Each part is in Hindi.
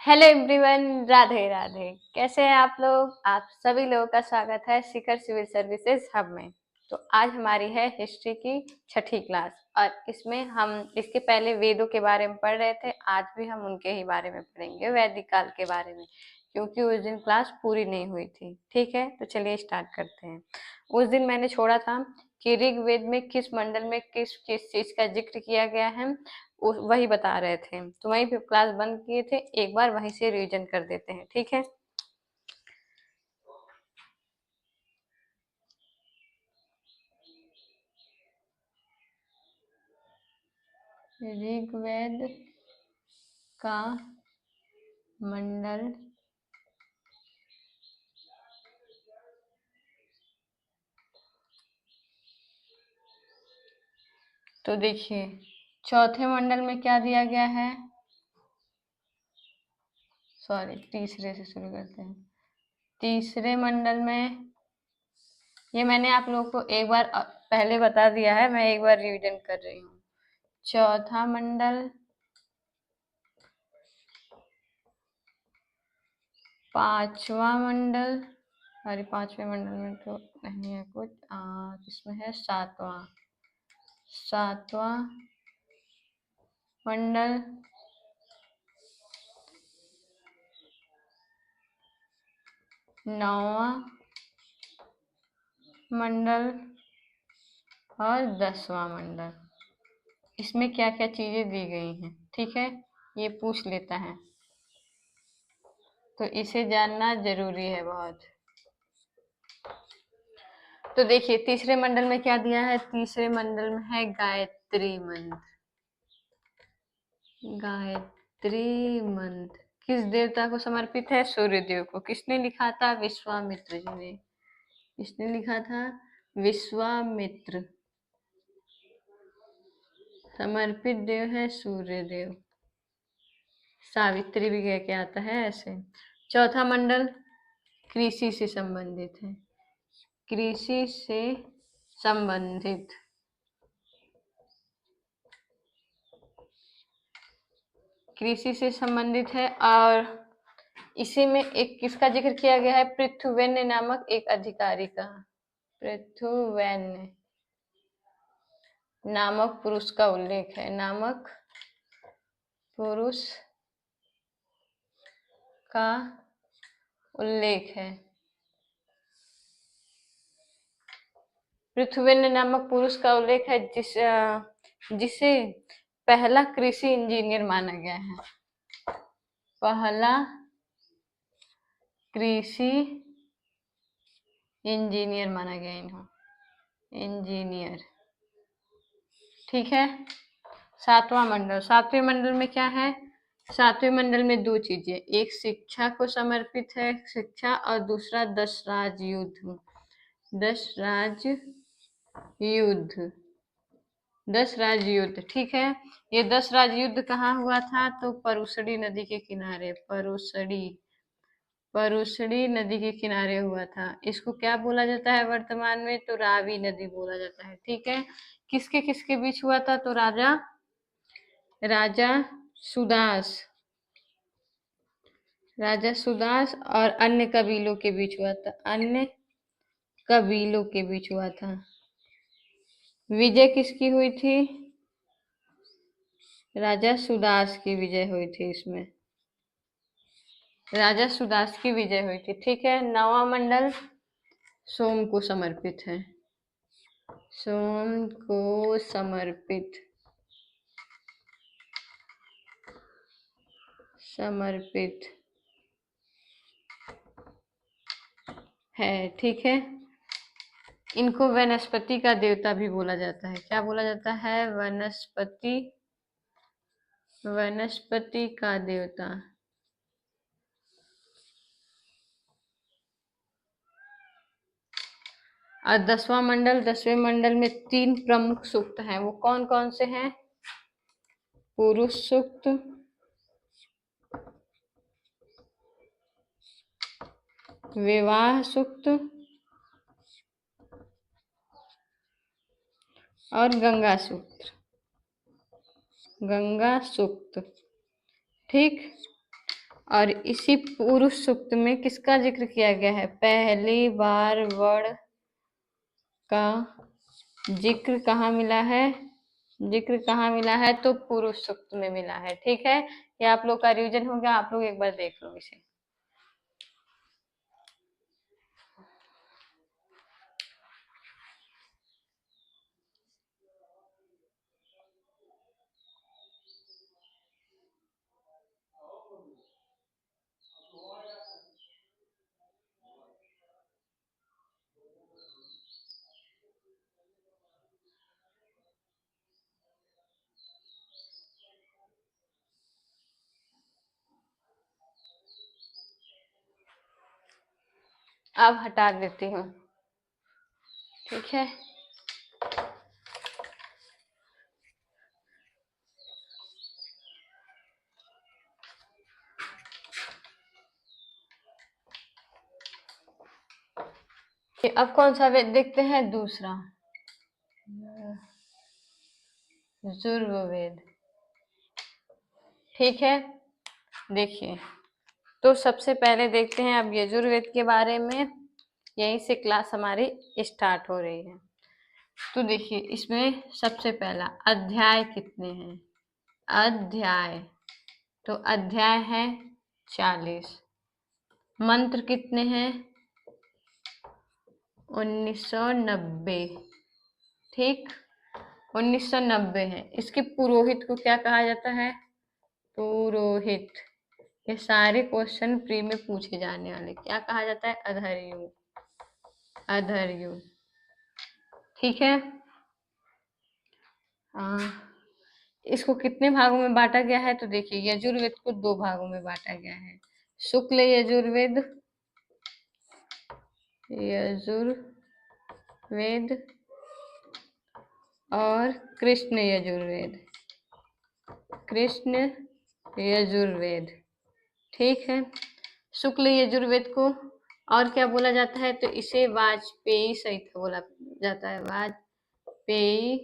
Hello everyone, Radhe Radhe. कैसे हैं आप लोग? आप सभी लोगों का स्वागत है शिखर सिविल सर्विसेज हब में। तो आज हमारी है हिस्ट्री की छठी क्लास और इसमें हम इसके पहले वेदों के बारे में पढ़ रहे थे। आज भी हम उनके ही बारे में पढ़ेंगे, वैदिक काल के बारे में, क्योंकि उस दिन क्लास पूरी नहीं हुई थी। ठीक है, तो चलिए स्टार्ट करते हैं। उस दिन मैंने छोड़ा था कि ऋग्वेद में किस मंडल में किस किस चीज का जिक्र किया गया है, वही बता रहे थे। तो वहीं पे क्लास बंद किए थे, एक बार वहीं से रिवीजन कर देते हैं। ठीक है। ऋग्वेद का मंडल तो देखिए, चौथे मंडल में क्या दिया गया है? सॉरी, तीसरे से शुरू करते हैं। तीसरे मंडल में ये मैंने आप लोगों को एक बार पहले बता दिया है, मैं एक बार रिवीजन कर रही हूँ। चौथा मंडल, पांचवा मंडल, सॉरी पांचवें मंडल में तो नहीं है कुछ, इसमें है सातवां। सातवां मंडल, नौवां मंडल और 10वां मंडल। इसमें क्या क्या चीजें दी गई हैं, ठीक है, ये पूछ लेता है, तो इसे जानना जरूरी है बहुत। तो देखिए, तीसरे मंडल में क्या दिया है? तीसरे मंडल में है गायत्री मंत्र। गायत्री मंत्र किस देवता को समर्पित है? सूर्य देव को। किसने लिखा था? विश्वामित्र जी ने। किसने लिखा था? विश्वामित्र। समर्पित देव है सूर्य देव। सावित्री भी कह के आता है ऐसे। चौथा मंडल कृषि से संबंधित है। कृषि से संबंधित। कृषि से संबंधित है और इसी में एक किसका जिक्र किया गया है? पृथुवैन्य नामक एक अधिकारी का। पृथुवैन्य नामक पुरुष का उल्लेख है। नामक पुरुष का उल्लेख है। पृथुवैन्य नामक पुरुष का उल्लेख है जिसे पहला कृषि इंजीनियर माना गया है। पहला कृषि इंजीनियर माना गया इन्हें। इंजीनियर, ठीक है। सातवां मंडल, सातवें मंडल में क्या है? सातवें मंडल में दो चीजें, एक शिक्षा को समर्पित है, शिक्षा, और दूसरा 10 राज युद्ध। 10 राज युद्ध। 10 राज युद्ध, ठीक है। ये 10 राज युद्ध कहाँ हुआ था? तो परुसड़ी नदी के किनारे। परुसड़ी नदी के किनारे हुआ था। इसको क्या बोला जाता है वर्तमान में? तो रावी नदी बोला जाता है, ठीक है। किसके किसके बीच हुआ था? तो राजा राजा सुदास, राजा सुदास और अन्य कबीलों के बीच हुआ था। अन्य कबीलों के बीच हुआ था। विजय किसकी हुई थी? राजा सुदास की विजय हुई थी इसमें। राजा सुदास की विजय हुई थी, ठीक है। नौवां मंडल सोम को समर्पित है। सोम को समर्पित समर्पित है, ठीक है। इनको वनस्पति का देवता भी बोला जाता है। क्या बोला जाता है? वनस्पति का देवता। और 10वां मंडल, 10वें मंडल में 3 प्रमुख सूक्त हैं। वो कौन कौन से हैं? पुरुष सूक्त, विवाह सूक्त और गंगा सूक्त। गंगा सूक्त, ठीक। और इसी पुरुष सूक्त में किसका जिक्र किया गया है? पहली बार वर्ण का जिक्र कहाँ मिला है? जिक्र कहाँ मिला है? तो पुरुष सूक्त में मिला है। ठीक है, ये आप लोग का रिवीजन हो गया। आप लोग एक बार देख लो इसे। अब हटा देती हूँ। ठीक है, अब कौन सा वेद देखते हैं? दूसरा, यजुर्वेद। ठीक है, देखिए, तो सबसे पहले देखते हैं अब यजुर्वेद के बारे में। यहीं से क्लास हमारी स्टार्ट हो रही है। तो देखिए, इसमें सबसे पहला अध्याय कितने हैं? अध्याय, तो अध्याय है 40। मंत्र कितने हैं? 1990। ठीक, 1990 है। इसके पुरोहित को क्या कहा जाता है? पुरोहित। ये सारे क्वेश्चन प्री में पूछे जाने वाले। क्या कहा जाता है? अधर्यु। अधर्यु। ठीक है, इसको कितने भागों में बांटा गया है? तो देखिए, यजुर्वेद को 2 भागों में बांटा गया है। शुक्ल यजुर्वेद, यजुर्वेद और कृष्ण यजुर्वेद, कृष्ण यजुर्वेद। ठीक है, शुक्ल यजुर्वेद को और क्या बोला जाता है? तो इसे वाजपेयी संहिता बोला जाता है। वाजपेयी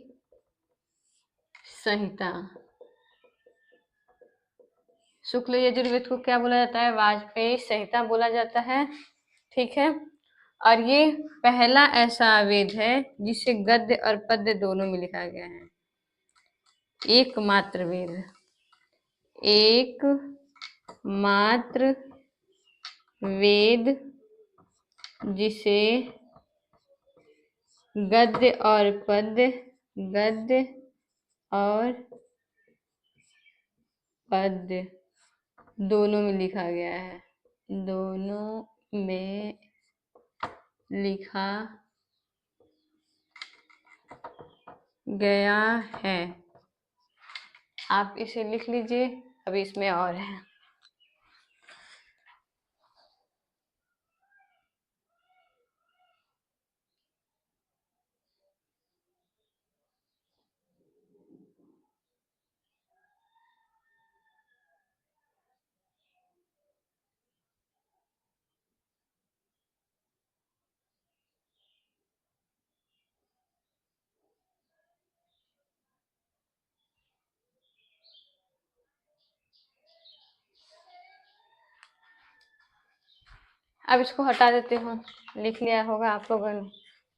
संहिता। शुक्ल यजुर्वेद को क्या बोला जाता है? वाजपेयी संहिता बोला जाता है। ठीक है, और ये पहला ऐसा वेद है जिसे गद्य और पद्य दोनों में लिखा गया है। एकमात्र वेद, एक मात्र वेद जिसे गद्य और पद्य, गद्य और पद्य दोनों में लिखा गया है। दोनों में लिखा गया है। आप इसे लिख लीजिए। अभी इसमें और है। अब इसको हटा देती हूँ। लिख लिया होगा आप लोगों ने।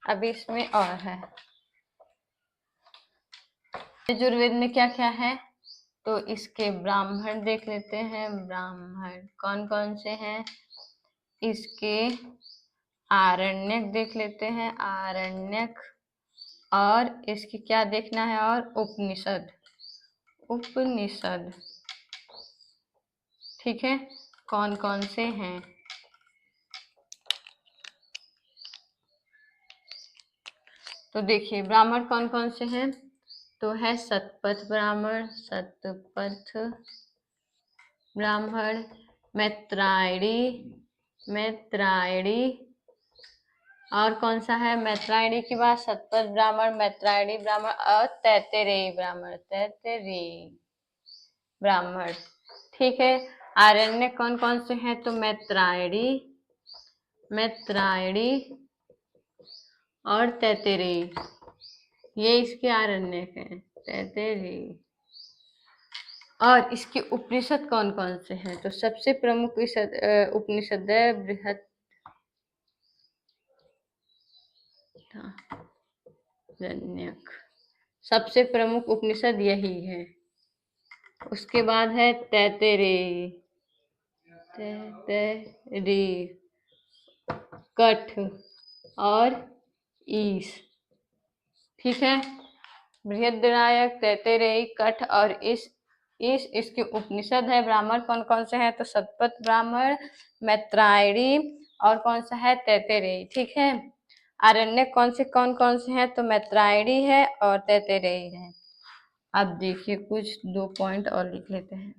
अभी इसमें और है। यजुर्वेद में क्या क्या है? तो इसके ब्राह्मण देख लेते हैं। ब्राह्मण कौन कौन से हैं? इसके आरण्यक देख लेते हैं। आरण्यक, और इसकी क्या देखना है? और उपनिषद। उपनिषद। ठीक है, कौन कौन से हैं? तो देखिए, ब्राह्मण कौन कौन से हैं? तो है शतपथ ब्राह्मण, शतपथ ब्राह्मण, मैत्रायणी, मैत्रायणी, और कौन सा है? मैत्रायणी के बाद शतपथ ब्राह्मण, मैत्रायणी ब्राह्मण और तैत्तिरीय ब्राह्मण, तैत्तिरीय ब्राह्मण। ठीक है, आरण्य कौन कौन से हैं? तो मैत्रायणी, मैत्रायणी और तैत्तिरीय, ये इसके आरण्यक हैं। तैत्तिरीय और इसके उपनिषद कौन कौन से हैं? तो सबसे प्रमुख उपनिषद है बृहदारण्यक। सबसे प्रमुख उपनिषद यही है। उसके बाद है तैत्तिरीय, तैत्तिरीय, कठ और ईश। ठीक है, बृहदारण्यक, तैत्तिरीय, कठ और ईश इसके उपनिषद है। ब्राह्मण कौन कौन से हैं? तो शतपथ ब्राह्मण, मैत्रायणी और कौन सा है? तैत्तिरीय। ठीक है, आरण्यक कौन कौन से हैं? तो मैत्रायणी है और तैत्तिरीय है। अब देखिए कुछ 2 पॉइंट और लिख लेते हैं।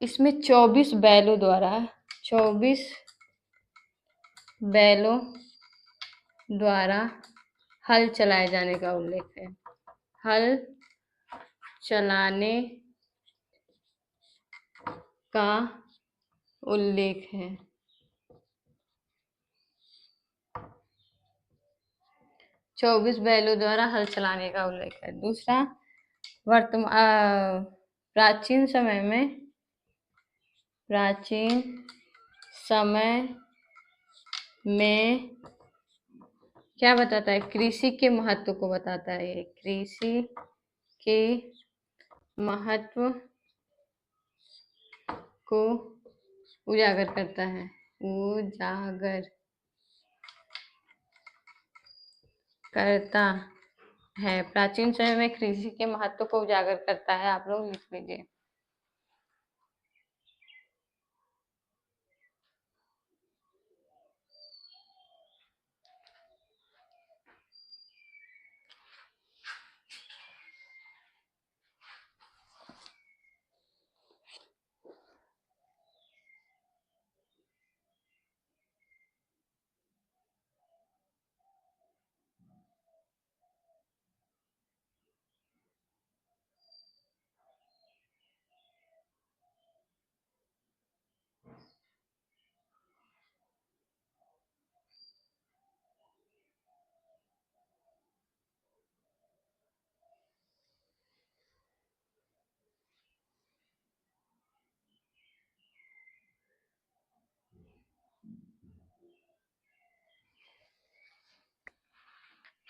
इसमें 24 बैलों द्वारा 24 बैलों द्वारा हल चलाए जाने का उल्लेख है। हल चलाने का उल्लेख है। 24 बैलों द्वारा हल चलाने का उल्लेख है। दूसरा, प्राचीन समय में क्या बताता है? कृषि के महत्व को बताता है। ये कृषि के महत्व को उजागर करता है। उजागर करता है। प्राचीन समय में कृषि के महत्व को उजागर करता है। आप लोग लिख लीजिए।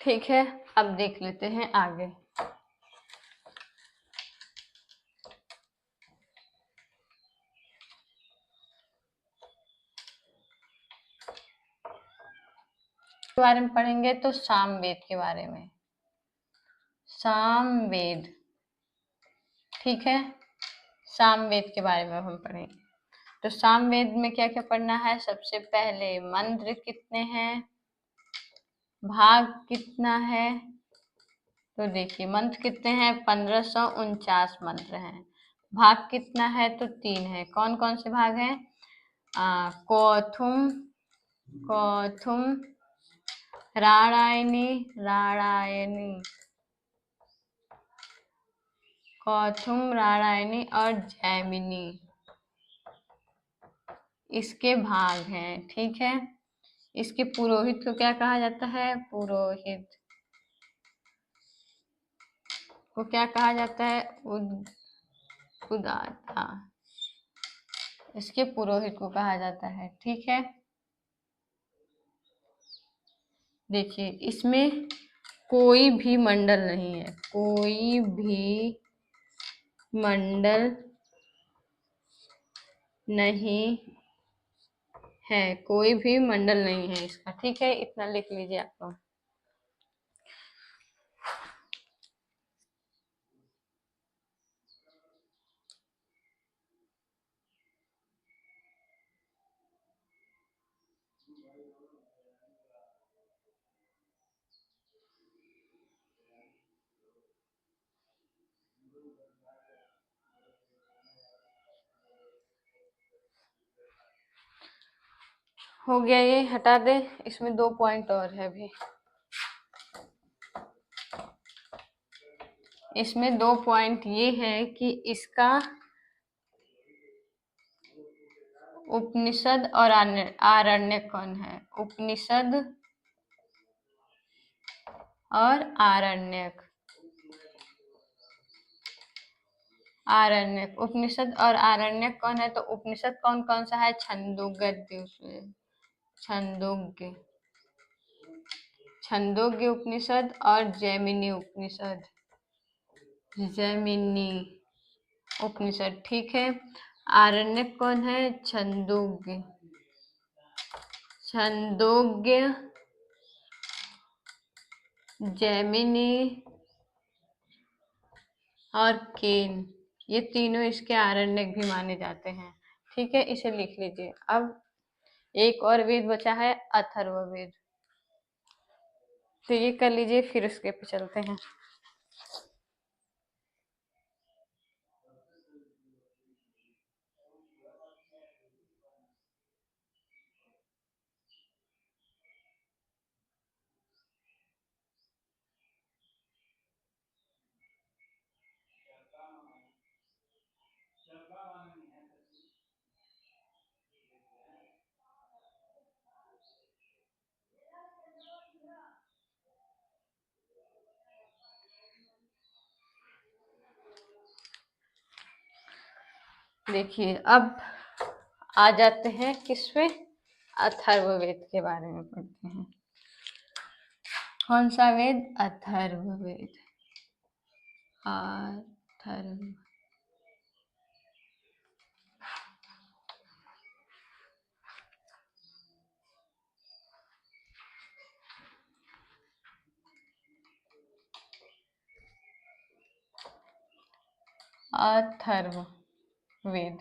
ठीक है, अब देख लेते हैं आगे। के बारे में पढ़ेंगे तो सामवेद के बारे में। सामवेद, ठीक है, सामवेद के बारे में हम पढ़ेंगे। तो सामवेद में क्या क्या पढ़ना है? सबसे पहले मंत्र कितने हैं, भाग कितना है? तो देखिए मंत्र कितने हैं? 1549 मंत्र हैं। भाग कितना है? तो 3 है। कौन कौन से भाग हैं? कौथुम, राणायनी, कौथुम, राणायनी और जैमिनी, इसके भाग हैं। ठीक है, इसके पुरोहित को क्या कहा जाता है? पुरोहित को क्या कहा जाता है? उदाता, इसके पुरोहित को कहा जाता है। ठीक है, देखिए इसमें कोई भी मंडल नहीं है। कोई भी मंडल नहीं है। कोई भी मंडल नहीं है इसका। ठीक है, इतना लिख लीजिए आप लोग। हो गया, ये हटा दे। इसमें 2 पॉइंट और है अभी। इसमें 2 पॉइंट ये है कि इसका उपनिषद और आरण्यक कौन है? उपनिषद और आरण्यक आरण्यक, उपनिषद और आरण्यक कौन है? तो उपनिषद कौन कौन सा है? छंदोगद्य, उसमें छंदोग्य, छंदोग्य उपनिषद और जैमिनी उपनिषद, जैमिनी उपनिषद, ठीक है। आरण्यक कौन है? छंदोग्य, छंदोग्य, जैमिनी और केन, ये तीनों इसके आरण्यक भी माने जाते हैं, ठीक है। इसे लिख लीजिए। अब एक और वेद बचा है, अथर्ववेद, तो ये कर लीजिए, फिर उसके पे चलते हैं। देखिए, अब आ जाते हैं किसमें? अथर्ववेद के बारे में पढ़ते हैं। कौन सा वेद? अथर्ववेद, अथर्व, अथर्ववेद।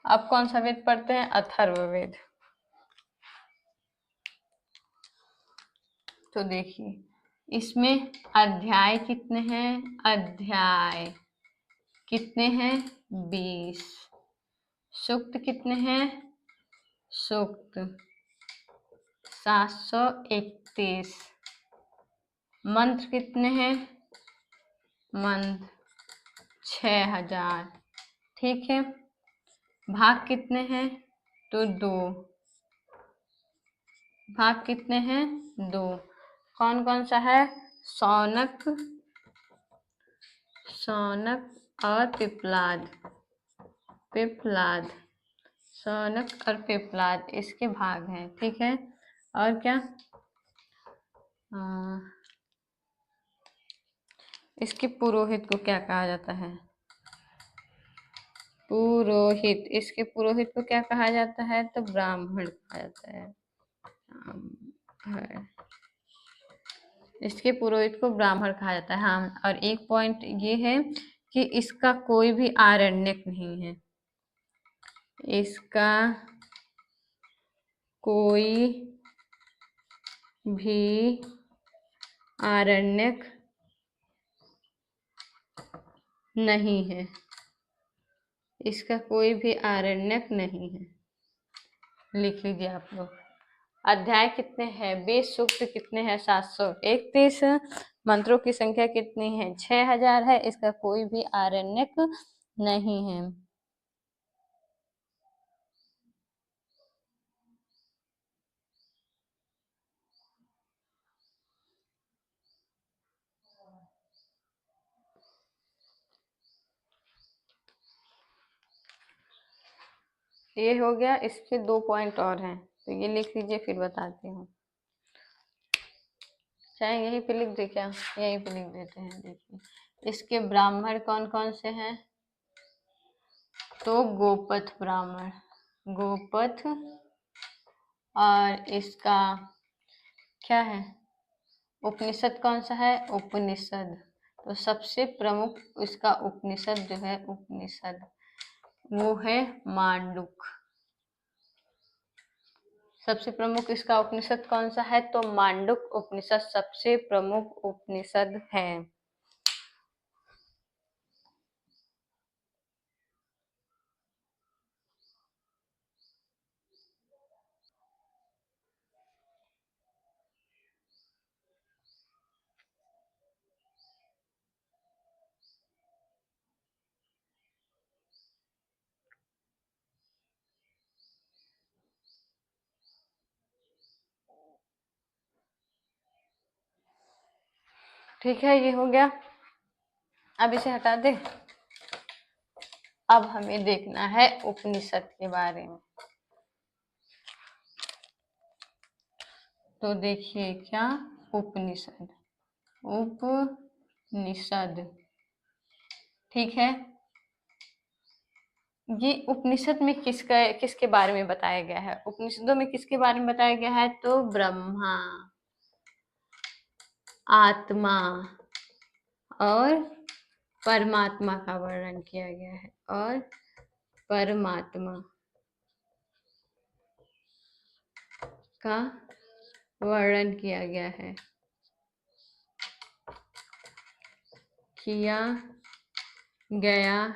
अब कौन सा वेद पढ़ते हैं? अथर्ववेद। तो देखिए, इसमें अध्याय कितने हैं? अध्याय कितने हैं? 20। सूक्त कितने हैं? सूक्त 731। मंत्र कितने हैं? मंत्र 6000, ठीक है। भाग कितने हैं? तो 2। भाग कितने हैं? 2। कौन कौन सा है? शौनक, शौनक और पिप्लाद, पिप्लाद, शौनक और पिप्लाद इसके भाग हैं, ठीक है। और क्या? आ, इसके पुरोहित को क्या कहा जाता है? पुरोहित, इसके पुरोहित को क्या कहा जाता है? तो ब्राह्मण कहा जाता है। ब्राह्मण, इसके पुरोहित को ब्राह्मण कहा जाता है। हाँ, और एक पॉइंट ये है कि इसका कोई भी आरण्यक नहीं है, इसका कोई भी आरण्यक नहीं है, इसका कोई भी आरण्यक नहीं है। लिख लीजिए आप लोग। अध्याय कितने हैं? 20। सूक्त कितने हैं? 731। मंत्रों की संख्या कितनी है? 6000 है। इसका कोई भी आरण्यक नहीं है। ये हो गया। इसके 2 पॉइंट और हैं, तो ये लिख लीजिए, फिर बताती हूँ। चाहे यहीं पे लिख दे क्या? यहीं पे लिख देते हैं। देखिए, इसके ब्राह्मण कौन कौन से हैं? तो गोपथ ब्राह्मण, गोपथ, और इसका क्या है? उपनिषद कौन सा है? उपनिषद, तो सबसे प्रमुख इसका उपनिषद जो है, उपनिषद वो है मांडुक। सबसे प्रमुख इसका उपनिषद कौन सा है? तो मांडुक उपनिषद सबसे प्रमुख उपनिषद है। ठीक है, ये हो गया। अब इसे हटा दे। अब हमें देखना है उपनिषद के बारे में। तो देखिए क्या उपनिषद, उपनिषद, ठीक है। ये उपनिषद में किसके बारे में बताया गया है? उपनिषदों में किसके बारे में बताया गया है? तो ब्रह्मा, आत्मा और परमात्मा का वर्णन किया गया है, और परमात्मा का वर्णन किया गया है, किया गया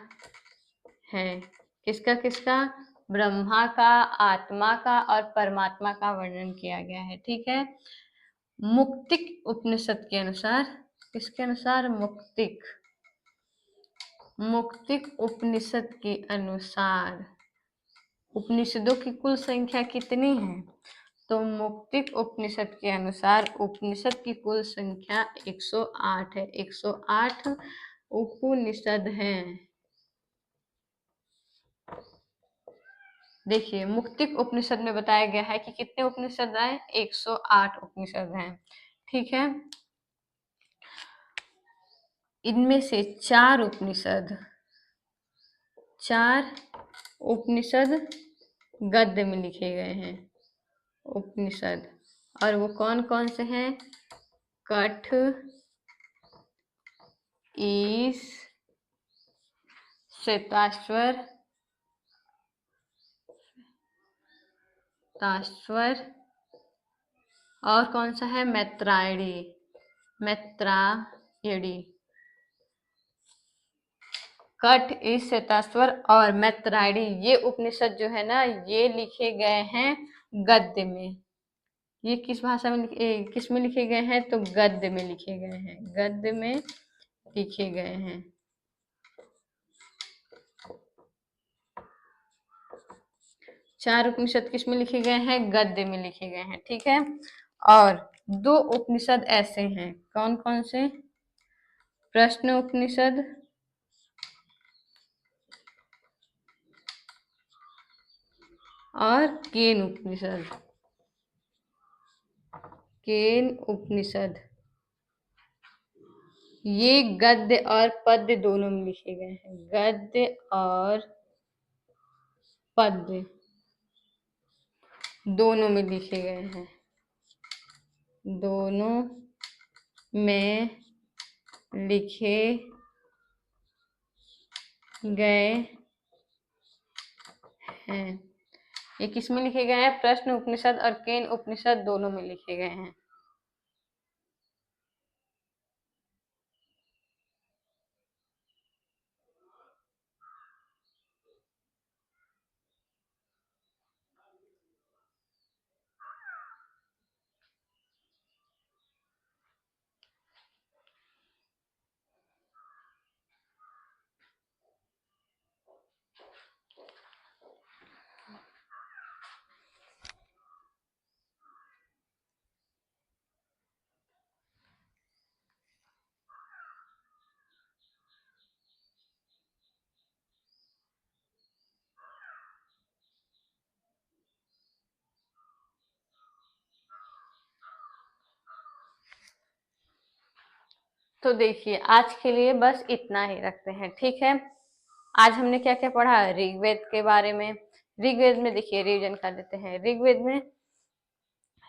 है। किसका किसका? ब्रह्मा का, आत्मा का और परमात्मा का वर्णन किया गया है, ठीक है। मुक्तिक उपनिषद के अनुसार, किसके अनुसार? मुक्तिक उपनिषद के अनुसार उपनिषदों की कुल संख्या कितनी है? तो मुक्तिक उपनिषद के अनुसार उपनिषद की कुल संख्या 108 है। 108 उपनिषद हैं। देखिए मुक्तिक उपनिषद में बताया गया है कि कितने उपनिषद हैं? 108 उपनिषद हैं, ठीक है। इनमें से 4 उपनिषद गद्य में लिखे गए हैं, उपनिषद। और वो कौन कौन से हैं? कठ, ईश, श्वेताश्वर, और कौन सा है? मैत्रायणी। कठ, ईश, श्वेताश्वर और मैत्रायणी, ये उपनिषद जो है ना, ये लिखे गए हैं गद्य में। ये किस भाषा में किस में लिखे गए हैं? तो गद्य में लिखे गए हैं, गद्य में लिखे गए हैं। चार उपनिषद किस में लिखे गए हैं? गद्य में लिखे गए हैं, ठीक है। और 2 उपनिषद ऐसे हैं, कौन कौन से? प्रश्न उपनिषद और केन उपनिषद। ये गद्य और पद्य दोनों में लिखे गए हैं, गद्य और पद्य दोनों में लिखे गए हैं, दोनों में लिखे गए हैं। ये किस में लिखे गए हैं? प्रश्न उपनिषद और केन उपनिषद दोनों में लिखे गए हैं। तो देखिए आज के लिए बस इतना ही रखते हैं, ठीक है। आज हमने क्या क्या पढ़ा? ऋग्वेद के बारे में। ऋग्वेद में देखिए रिवीजन कर लेते हैं। ऋग्वेद में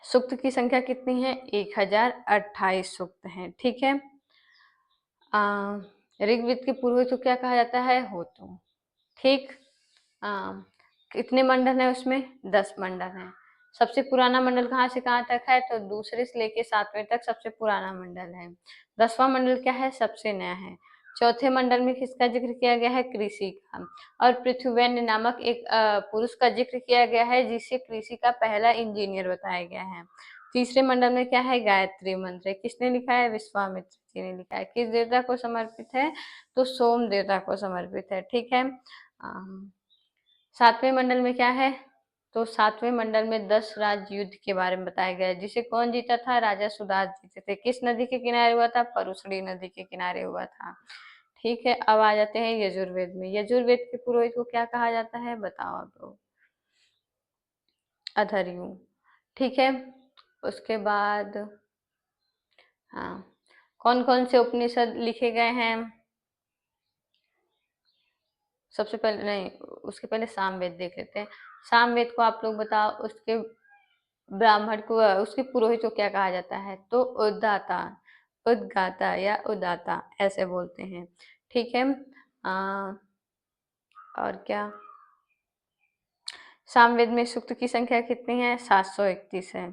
सूक्त की संख्या कितनी है? 1028 सूक्त हैं, ठीक है। ऋग्वेद के पूर्वज को क्या कहा जाता है? होतु, ठीक। कितने मंडल है उसमें? 10 मंडल हैं। सबसे पुराना मंडल कहाँ से कहाँ तक है? तो दूसरे से लेके 7वें तक सबसे पुराना मंडल है। 10वां मंडल क्या है? सबसे नया है। चौथे मंडल में किसका जिक्र किया गया है? कृषि का। और पृथ्वीव्य नामक एक पुरुष का जिक्र किया गया है, जिसे कृषि का पहला इंजीनियर बताया गया है। तीसरे मंडल में क्या है? गायत्री मंत्र। किसने लिखा है? विश्वामित्र जी ने लिखा है। किस देवता को समर्पित है? तो सोम देवता को समर्पित है, ठीक है। 7वें मंडल में क्या है? तो 7वें मंडल में 10 राज्य युद्ध के बारे में बताया गया है, जिसे कौन जीता था? राजा सुदास जीते थे। किस नदी के किनारे हुआ था? परुशड़ी नदी के किनारे हुआ था, ठीक है, अब आ जाते हैं यजुर्वेद में। यजुर्वेद के पुरोहित को क्या कहा जाता है, बताओ आप लोग। अधर्यु। ठीक है, उसके बाद हाँ, कौन कौन से उपनिषद लिखे गए हैं? सबसे पहले नहीं, उसके पहले सामवेद देख लेते हैं। सामवेद को आप लोग बताओ, उसके ब्राह्मण को, उसके पुरोहित को क्या कहा जाता है? तो उद्दाता, उद्गाता या उदाता ऐसे बोलते हैं। ठीक है। और क्या, सामवेद में सूक्त की संख्या कितनी है? 731 है।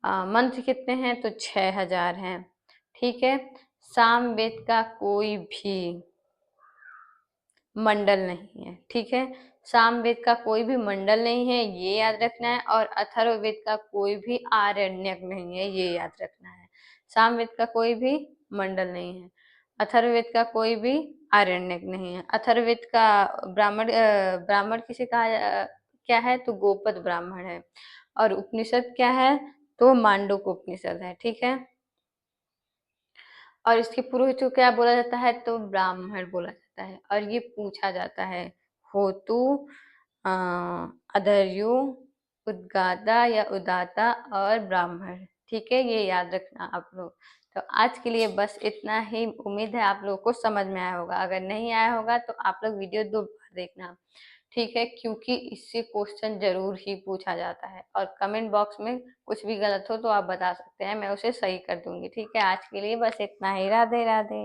मंत्र कितने हैं? तो 6000 हैं। ठीक है। सामवेद का कोई भी मंडल नहीं है। ठीक है, सामवेद का कोई भी मंडल नहीं है, ये याद रखना है। और अथर्ववेद का कोई भी आरण्यक नहीं है, ये याद रखना है। सामवेद का कोई भी मंडल नहीं है, अथर्ववेद का कोई भी आरण्यक नहीं है। अथर्ववेद का ब्राह्मण, ब्राह्मण किसे कहा क्या है? तो गोपद ब्राह्मण है। और उपनिषद क्या है? तो मांडूक उपनिषद है। ठीक है। और इसके पुरोहित को क्या बोला जाता है? तो ब्राह्मण बोला जाता है। और ये पूछा जाता है, होतु, अधर्यु, उद्गाता या उदाता और ब्राह्मण। ठीक है, ये याद रखना आप लोग। तो आज के लिए बस इतना ही। उम्मीद है आप लोगों को समझ में आया होगा। अगर नहीं आया होगा तो आप लोग वीडियो 2 बार देखना। ठीक है, क्योंकि इससे क्वेश्चन जरूर ही पूछा जाता है। और कमेंट बॉक्स में कुछ भी गलत हो तो आप बता सकते हैं, मैं उसे सही कर दूंगी। ठीक है, आज के लिए बस इतना ही। राधे राधे।